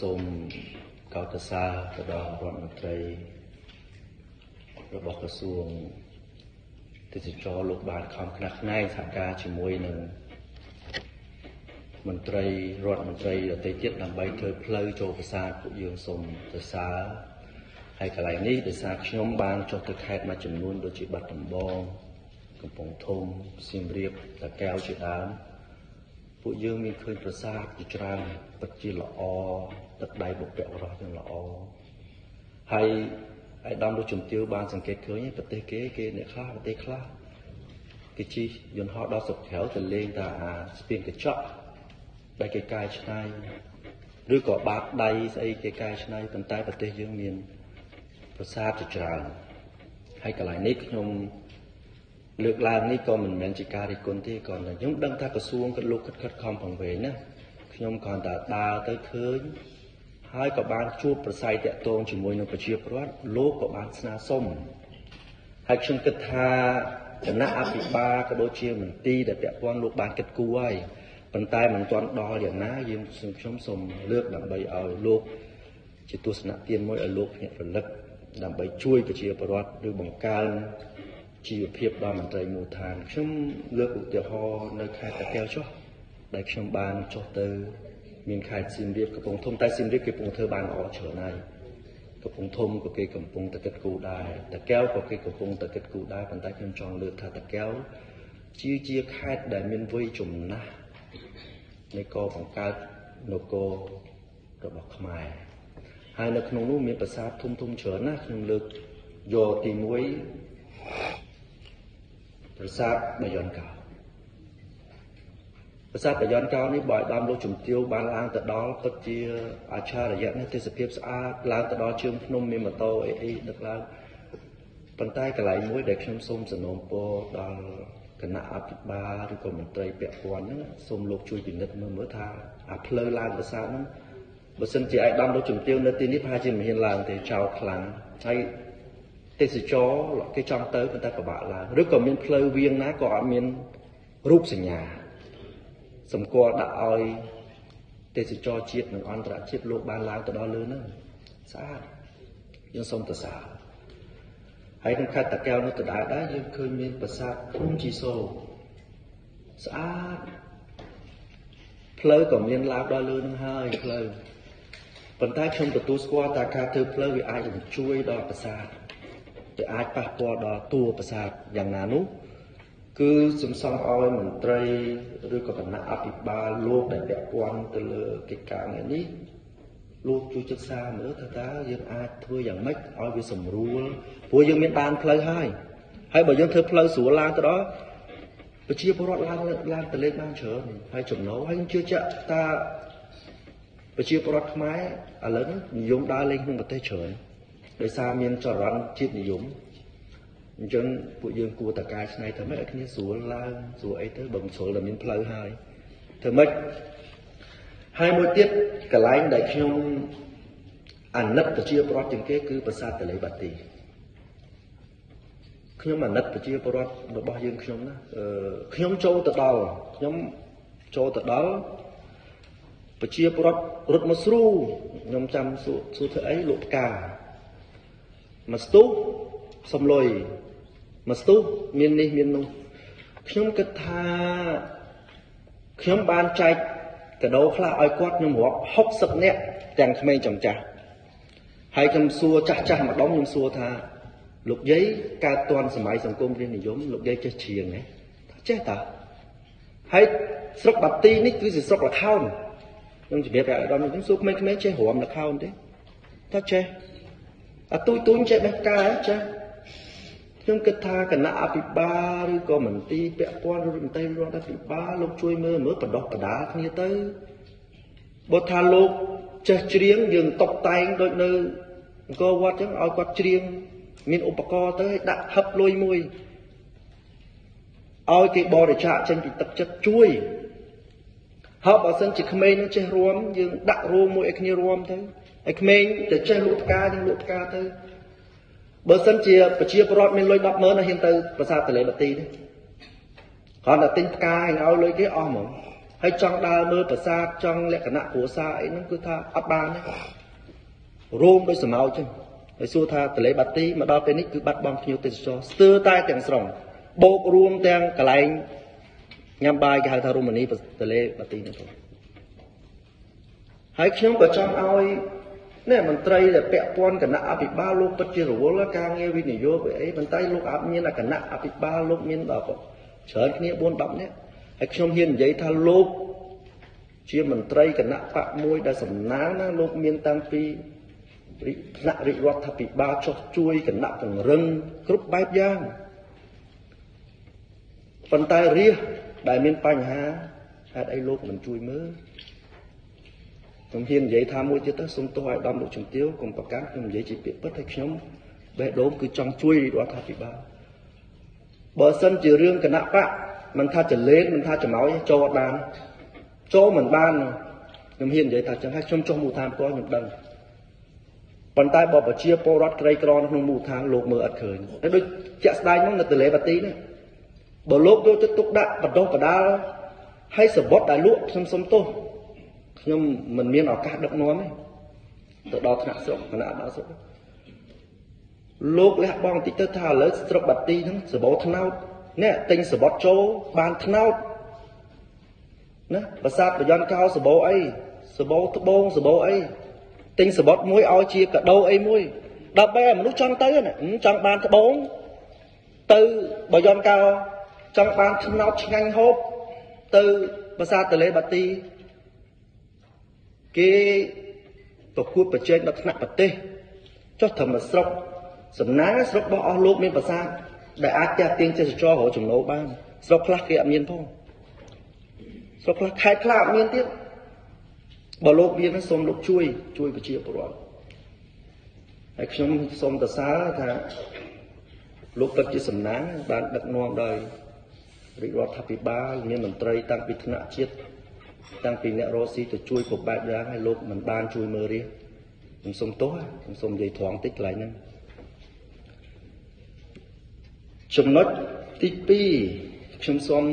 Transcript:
សូមកោតសរទៅដល់រដ្ឋមន្ត្រីរបស់ក្រសួងទេសចរលោកបានខំខ្នះខ្នែងសហការជាមួយនឹងមន្ត្រីរដ្ឋមន្ត្រីដទៃទៀតដើម្បីធ្វើផ្លូវចូលប្រាសាទពួកយើងសូមសរសើរហើយកន្លែងនេះដោយសារខ្ញុំបានចុះទៅខេត្តមួយចំនួនដូចជាបាត់ដំបងកំពង់ធំសៀមរាបតាកែវជាដើមពួកយើងមានឃើញប្រាសាទជាច្រើនពិតជាល្អទឹកដៃបុព្វបុរសទាំងល្អហើយអាយដាមលោកជំទាវបានសង្កេតឃើញប្រទេសគេអ្នកខ្លះប្រទេសខ្លះគេជិះយន្តហោះដល់ស្រុកក្រៅទៅលេងតាអាស្ពានកញ្ចក់ដែលគេកែច្នៃឬក៏បាតដៃស្អីគេកែច្នៃប៉ុន្តែប្រទេសយើងមានប្រាសាទជាច្រើនហើយកន្លែងនេះខ្ញុំលើកឡើងនេះក៏មិនមែនជាការរិះគន់ទេគ្រាន់តែខ្ញុំដឹងថាក្រសួងគាត់លោកខិតខំប្រឹងប្រែងណាខ្ញុំគ្រាន់តែដើរទៅឃើញហើយក៏បានជួបប្រស័យតាក់ទងជាមួយនឹងប្រជាពលរដ្ឋលោកក៏បានស្នើសុំហើយខ្ញុំគិតថាគណៈអភិបាលក៏ដូចជាមន្ទីរដែលពាក់ព័ន្ធលោកបានគិតគូរហើយប៉ុន្តែមិនទាន់ដល់យ៉ាងណាយើងខ្ញុំសូមលើកដើម្បីឲ្យលោកជាទស្សនៈទានមួយឲ្យលោកភ្ញាក់រលឹកដើម្បីជួយប្រជាពលរដ្ឋឬបង្កើនជីវភាពដល់មន្ត្រីមូលដ្ឋានខ្ញុំលើកឧទាហរណ៍នៅខេត្តតាកែវចុះដែលខ្ញុំបានចុះទៅមានខេត្តសៀមរាបកំពង់ធំតែសៀមរាបគេកំពុងធ្វើបានល្អច្រើនហើយកំពង់ធំក៏គេកំពុងតែគិតគូរដែរតាកែវក៏គេកំពុងតែគិតគូរដែរប៉ុន្តែខ្ញុំចង់លើកថាតាកែវជាខេត្តដែលមានវ័យចំណាស់នៃកបង្កើតនគររបស់ខ្មែរហើយនៅក្នុងនោះមានប្រាសាទធំច្រើនណាស់ខ្ញុំលើកយកទី1ប្រាសាទបាយ័នកោប្រាសាទបាយ័នកោនេះបើឲ្យដើមលោកជំទាវបានឡើងទៅដល់ពិតជាអច្ឆរិយៈនេះទេសភាពស្អាតឡើងទៅដល់ជើងភ្នំមានម៉ូតូអីដឹកឡើងប៉ុន្តែកន្លែងមួយដែលខ្ញុំសូមសំណូមពរដល់គណៈអភិបាលឬក៏មន្ត្រីពាក់ព័ន្ធហ្នឹងសូមលោកជួយពិនិត្យមើលថាអាផ្លូវឡើងប្រាសាទហ្នឹងបើសិនជាឯកឧត្តមលោកជំទាវនៅទីនេះប្រហែលជាមិនហ៊ានឡើងទេចោលខ្លាំងហើយទេសចរគេចង់ទៅប៉ុន្តែពិបាកឡើងឬក៏មានផ្លូវវាងណាក៏អត់មានរូបសញ្ញាសម្គាល់ដាក់ឲ្យទេសចរជាតិនិងអន្តរជាតិលោកបានឡើងទៅដល់លើហ្នឹងស្អាតយើងសូមទៅសារហើយក្នុងខេត្តតាកែវនោះទៅដែរយើងឃើញមានប្រាសាទភ្នំជីសូស្អាតផ្លូវក៏មានឡើងដល់លើហ្នឹងហើយផ្លូវប៉ុន្តែខ្ញុំទទួលស្គាល់ថាការធ្វើផ្លូវវាអាចនឹងជួយដល់ប្រាសាទវាអាចប៉ះពាល់ដល់តួប្រាសាទយ៉ាងណានោះគឺសំសង់ឲ្យមន្ត្រីឬក៏គណៈអភិបាលលោកដែលពាក់ព័ន្ធទៅលើកិច្ចការនេះលោកជួយសិក្សាមើលថាតើយើងអាចធ្វើយ៉ាងម៉េចឲ្យវាសម្រួលព្រោះយើងមានបានផ្លូវហើយបើយើងធ្វើផ្លូវស្រួលឡើងទៅដល់ប្រជាពលរដ្ឋឡើងទៅលេងបានច្រើនហើយចំណូលហើយខ្ញុំជឿជាក់ថាប្រជាពលរដ្ឋខ្មែរឥឡូវនេះនិយមដើរលេងក្នុងប្រទេសច្រើនដោយសារមានចរន្តជាតិនិយមអញ្ចឹងពួកយើងគួរតែកែច្នៃធ្វើម៉េចឲ្យគ្នាស្រួលឡើងស្រួលអីទៅបើមិនស្រួលតែមានផ្លូវហើយធ្វើម៉េចហើយមួយទៀតកន្លែងដែលខ្ញុំអាណិតប្រជាពលរដ្ឋជាងគេគឺប្រាសាទតលេបាទីខ្ញុំអាណិតប្រជាពលរដ្ឋរបស់យើងខ្ញុំណាខ្ញុំចូលទៅដល់ប្រជាពលរដ្ឋរត់មកស្រូខ្ញុំចាំសួរធ្វើអីលោកផ្កាមកស្ទុះសំលុយមកស្ទុះមាននេះមាននោះខ្ញុំគិតថាខ្ញុំបានចែកកាដូខ្លះឲ្យគាត់ខ្ញុំរាប់60នាក់ទាំងក្មេងចំចាស់ហើយខ្ញុំសួរចាស់ម្ដងខ្ញុំសួរថាលោកយាយកើតទាន់សម័យសង្គមរាស្ត្រនិយមលោកយាយចេះច្រៀងទេចេះតាហើយស្រុកបាទីនេះគឺជាស្រុកល្ខោនខ្ញុំជម្រាបឲ្យដល់ខ្ញុំសួរក្មេងៗចេះរាំល្ខោនទេថាចេះអាទូចចេះបេះផ្កាចេះខ្ញុំគិតថាគណៈអភិបាលឬក៏មន្ទីរពាក់ព័ន្ធឬមន្ត្រីរដ្ឋាភិបាលលោកជួយមើលបដោះបដាគ្នាទៅបើថាលោកចេះច្រៀងយើងតុបតែងដូចនៅអង្គរវត្តអញ្ចឹងឲ្យគាត់ច្រៀងមានឧបករណ៍ទៅឲ្យដាក់ហឹបលុយមួយឲ្យគេបរិច្ចាគចេញពីទឹកចិត្តជួយហើយបើសិនជាក្មេងនឹងចេះរួមយើងដាក់រួមមួយឲ្យគ្នារួមទៅហើយក្មេងទៅចេះលក់ផ្កាយើងលក់ផ្កាទៅបើសិនជាប្រជាពលរដ្ឋមានលុយ 100000 ហ៊ានទៅប្រាសាទតលេបាទីទេគ្រាន់តែទិញផ្កាឲ្យលុយគេអស់ហ្មង hay trong đa mơ bà xa trong lẽ cả nạ của xa ấy nó cứ tha áp ban ấy rôm đôi sờ máu chứ hay xua tha tờ lễ bát tí mà đo bên ấy cứ bắt bom nhiều tên cho sơ tay tiếng sòng bộ rùm tiếng cả lạnh nhằm bài cái hai thà rùm này tờ lễ bát tí nữa thôi hay khi mà trong ao nè mình trai là bẹ pon cả nạ bị ba lúc bất chợt rồi là càng nghe vì nhiều vậy ấy mình tay lúc áp như là cả nạ bị ba lúc miên bảo có chở cái buôn bắm đấy hay trong hiền giấy tha lúc chia mình trai cả nạ bạ môi đã sầm ná na lúc miên tăng pi nạ rị rót thà bị ba cho chui cả nạ từng rừng cướp bái giang phần tay ria đại miên panh ha hay đây lúc mình chui mớ trong hiền giấy tham môi chứ ta sống tôi đâm độ trồng tiêu cùng bạc cát trong giấy chỉ biết bất thạch nhóm bé đốm cứ trong chui đó thà bị ba bờ sân chiều riêng cả nạ bạ mình tha trở lên mình tha trở máu cho đàn cho mình ban trong hiền giấy ta chẳng hay trong mù tham có những đằng bàn tay bỏ vào chia po rót cây cron trong mù tham lột mờ ật khởi nó đôi chẹt đai nó là từ lễ bát tí này bờ lốp đôi chất túc đạn bật đâu cả đa hay sờ bót đại lụa xăm tô nhưng mình miên ở các đậm nón ấy từ đó thằng sượng mà đã sượng lúc lại bong tí tơ thà lấy sọc bát tí nó sờ bót thằng nào nè tinh sờ bót châu bàn thằng nào nè bà sát bà doan cao sờ bót ấy sờ bót thấp bông sờ bót ấy tinh sờ bót muối ao chia cả đâu ấy muối đập bé mà lúc trong tới này trong bàn thấp bông từ bà doan cao trong bàn thằng nào nhanh hộp từ bà sát từ lấy bát tí cái tổ quốc bờ trên đặt nặng bờ tê cho thầm mà sọc sầm ná sọc bỏ lốp miền bờ xa đại ác gia tiên sẽ cho họ chủng nấu ban sọc khắc cái miền phong sọc khắc khai khạc miền tiếp bờ lốp miền nó xôm lốp chui và chia bờ rồi hay trong xôm tờ xá thà lốp tất chỉ sầm ná ban đặt non đời bị rót tháp bị ba miền mình tây tăng bị thna chết tăngពីអ្នករស់ស៊ីទៅជួយគ្រប់បែបយ៉ាងឲ្យលោកមិនបានជួយមើលរៀងខ្ញុំសុំទោសខ្ញុំសុំនិយាយត្រង់តិចកន្លែងហ្នឹងចំណុចទី2ខ្ញុំសូម